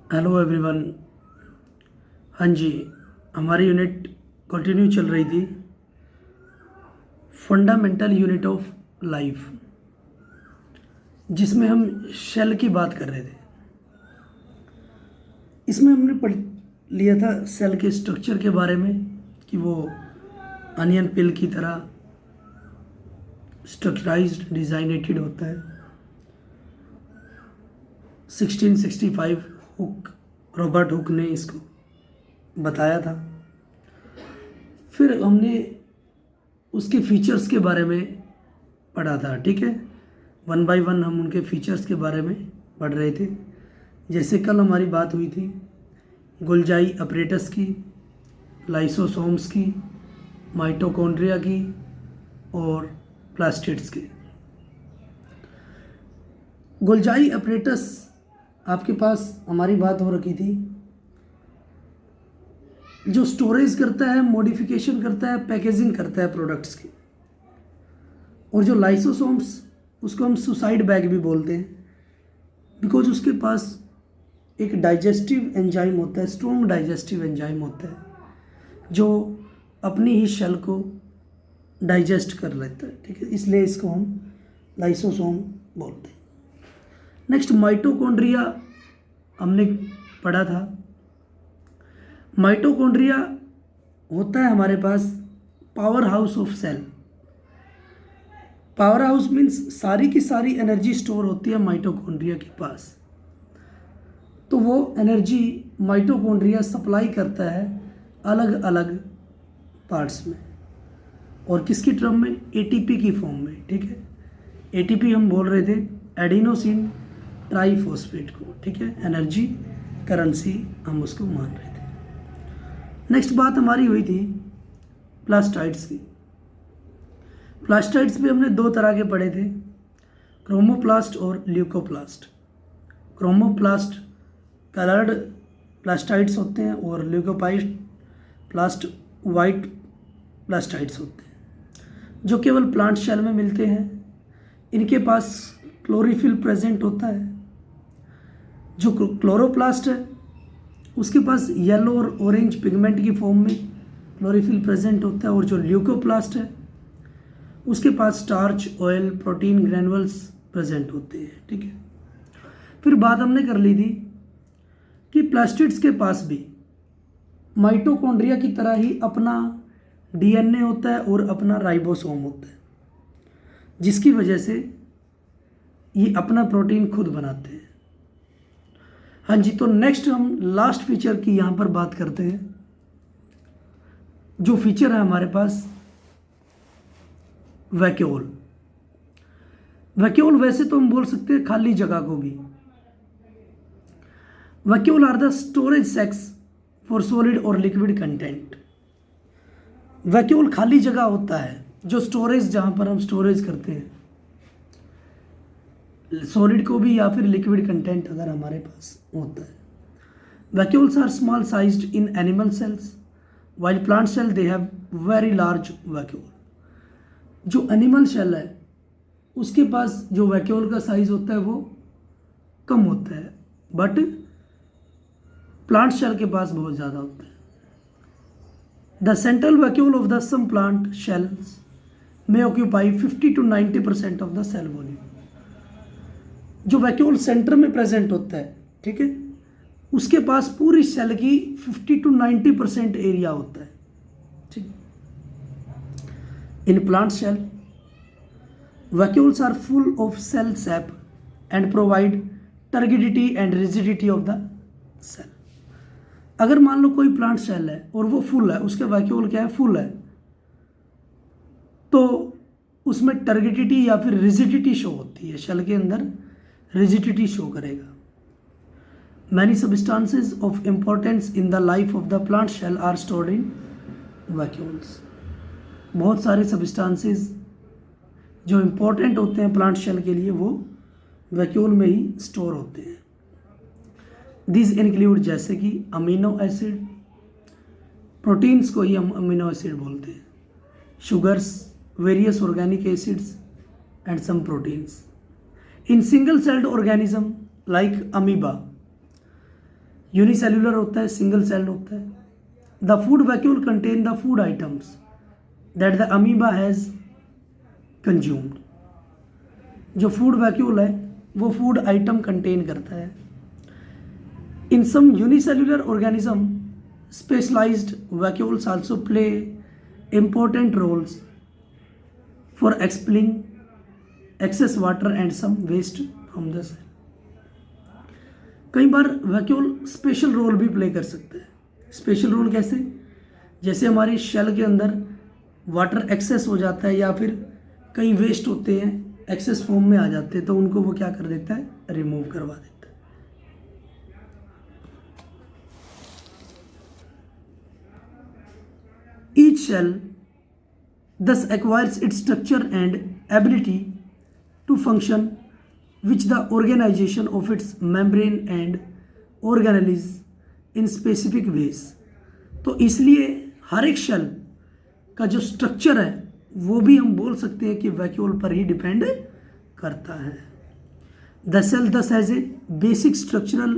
Hello everyone. हाँ जी, हमारी unit continue चल रही थी, फंडामेंटल यूनिट ऑफ लाइफ, जिसमें हम शेल की बात कर रहे थे। इसमें हमने पढ़ लिया था सेल के स्ट्रक्चर के बारे में कि वो अनियन पिल की तरह स्ट्रक्चराइज्ड डिजाइनेटेड होता है। 1665 हुक, रॉबर्ट हुक ने इसको बताया था। फिर हमने उसके फीचर्स के बारे में पढ़ा था, ठीक है। वन बाय वन हम उनके फीचर्स के बारे में पढ़ रहे थे। जैसे कल हमारी बात हुई थी गोल्जाई अपरेटस की, लाइसोसोम्स की, माइटोकॉन्ड्रिया की और प्लास्टिड्स की। गोल्जाई अपरेटस आपके पास हमारी बात हो रखी थी, जो स्टोरेज करता है, मॉडिफिकेशन करता है, पैकेजिंग करता है प्रोडक्ट्स की। और जो लाइसोसोम्स, उसको हम सुसाइड बैग भी बोलते हैं, बिकॉज उसके पास एक डाइजेस्टिव एंजाइम होता है, स्ट्रॉन्ग डाइजेस्टिव एंजाइम होता है, जो अपनी ही शेल को डाइजेस्ट कर लेता है, ठीक है। इसलिए इसको हम लाइसोसोम बोलते हैं। नेक्स्ट माइटोकॉन्ड्रिया हमने पढ़ा था। माइटोकॉन्ड्रिया होता है हमारे पास power house of cell. Power house means सारी की सारी एनर्जी स्टोर होती है माइटोकॉन्ड्रिया के पास। तो वो एनर्जी माइटोकॉन्ड्रिया सप्लाई करता है अलग अलग पार्ट्स में, और किसकी टर्म में? एटीपी की फॉर्म में, ठीक है। एटीपी हम बोल रहे थे एडिनोसिन ट्राइफॉस्फेट को, ठीक है। एनर्जी करेंसी हम उसको मान रहे थे। नेक्स्ट बात हमारी हुई थी प्लास्टाइड्स की। प्लास्टाइड्स भी हमने दो तरह के पढ़े थे, क्रोमोप्लास्ट और ल्यूकोप्लास्ट। क्रोमोप्लास्ट कलर्ड प्लास्टाइड्स होते हैं और ल्यूकोप्लास्ट वाइट प्लास्टाइड्स होते हैं, जो केवल प्लांट सेल में मिलते हैं। इनके पास क्लोरोफिल प्रेजेंट होता है। जो क्लोरोप्लास्ट है उसके पास येलो और ऑरेंज पिगमेंट की फॉर्म में क्लोरोफिल प्रेजेंट होता है, और जो ल्यूकोप्लास्ट है उसके पास starch, oil, protein granules present होते हैं, ठीक है। फिर बात हमने कर ली थी कि प्लास्टिड्स के पास भी माइटोकॉन्ड्रिया की तरह ही अपना डीएनए होता है और अपना राइबोसोम होता है, जिसकी वजह से ये अपना प्रोटीन खुद बनाते हैं। हाँ जी, तो नेक्स्ट हम लास्ट फीचर की यहाँ पर बात करते हैं। जो फीचर है हमारे पास वैक्यूल। वैक्यूल वैसे तो हम बोल सकते हैं खाली जगह को भी। Vacuole are the storage sacs for solid और लिक्विड कंटेंट। वैक्यूल खाली जगह होता है, जो स्टोरेज, जहाँ पर हम स्टोरेज करते हैं सॉलिड को भी या फिर लिक्विड कंटेंट अगर हमारे पास होता है। Vacuoles are small sized in animal cells, while plant cell they have very large vacuole. जो एनिमल सेल है उसके पास जो वैक्यूल का साइज होता है वो कम होता है, बट प्लांट सेल के पास बहुत ज़्यादा होता है। The central vacuole of the some plant cells में occupy 50 to 90% of the cell volume. जो वैक्यूल सेंटर में प्रेजेंट होता है, ठीक है, उसके पास पूरी सेल की 50 to 90% एरिया होता है, ठीक। In plant cell vacuoles are full of cell sap and provide turgidity and rigidity of the cell. अगर मान लो कोई प्लांट सेल है और वो फुल है, उसके वैक्यूल क्या है? फुल है, तो उसमें टर्गिडिटी या फिर रिजिडिटी शो होती है, सेल के अंदर रिजिडिटी शो करेगा। Many substances of importance in the life of the plant cell are stored in vacuoles. बहुत सारे सब्सटेंसेस जो इंपॉर्टेंट होते हैं प्लांट सेल के लिए वो वैक्यूल में ही स्टोर होते हैं। दिस इंक्लूड जैसे कि अमीनो एसिड, प्रोटीन्स को ही हम अमीनो एसिड बोलते हैं, sugars, various organic acids and some proteins. In single celled organism like amoeba, unicellular होता है, सिंगल सेल होता है। The food vacuole contain the food items that the amoeba has consumed. जो food vacuole है वो food item contain करता है। In some unicellular organism specialised vacuoles also play important roles for expelling excess water and some waste from the cell। कई बार vacuole special role भी play कर सकते हैं। स्पेशल रोल कैसे? जैसे हमारी शेल के अंदर वाटर एक्सेस हो जाता है या फिर कई वेस्ट होते हैं एक्सेस फॉर्म में आ जाते हैं, तो उनको वो क्या कर देता है, रिमूव करवा देता है। Each cell thus acquires its structure and ability to function, which the organization of its membrane and organelles in specific ways। तो इसलिए हर एक शेल का जो स्ट्रक्चर है वो भी हम बोल सकते हैं कि वैक्यूल पर ही डिपेंड करता है। The cell thus has a basic structural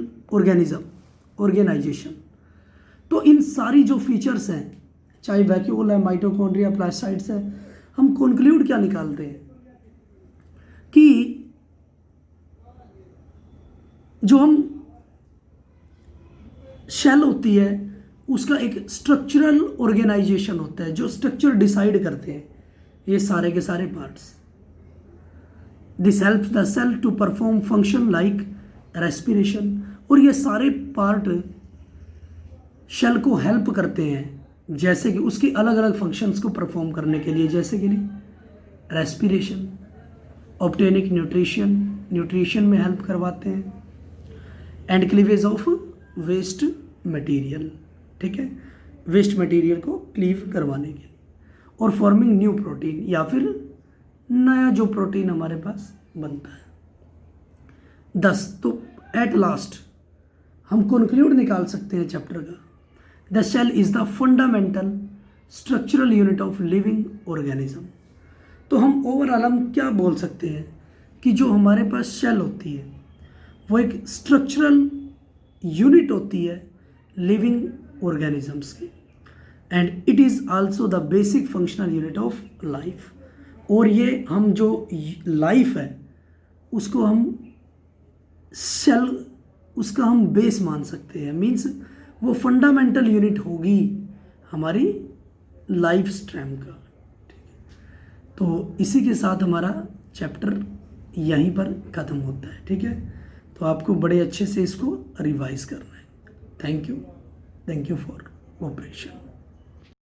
organisation. तो इन सारी जो फीचर्स हैं, चाहे वैक्यूल है, माइटोकॉन्ड्रिया, प्लास्टाइड्स है, हम कंक्लूड क्या निकालते हैं कि जो हम शेल होती है उसका एक स्ट्रक्चरल ऑर्गेनाइजेशन होता है, जो स्ट्रक्चर डिसाइड करते हैं ये सारे के सारे parts. This helps the cell to perform function like respiration. और ये सारे पार्ट शेल को हेल्प करते हैं जैसे कि उसकी अलग अलग फंक्शंस को परफॉर्म करने के लिए, जैसे कि रेस्पिरेशन, ऑब्टेनिक न्यूट्रिशन में हेल्प करवाते हैं, and cleavage of waste material, ठीक है, वेस्ट मटेरियल को क्लीव करवाने के लिए, और फॉर्मिंग न्यू प्रोटीन या फिर नया जो प्रोटीन हमारे पास बनता है। 10 तो एट लास्ट हम कंक्लूड निकाल सकते हैं चैप्टर का। The cell is the fundamental structural unit of living organism. तो हम ओवरऑल हम क्या बोल सकते हैं कि जो हमारे पास सेल होती है वो एक स्ट्रक्चरल यूनिट होती है लिविंग ऑर्गेनिजम्स की, and it is also the basic functional unit of life. और ये हम जो लाइफ है उसको हम सेल, उसका हम बेस मान सकते हैं, मीन्स वो फंडामेंटल यूनिट होगी हमारी लाइफ स्ट्रीम का। तो इसी के साथ हमारा चैप्टर यहीं पर ख़त्म होता है, ठीक है। तो आपको बड़े अच्छे से इसको रिवाइज करना है। Thank you for cooperation.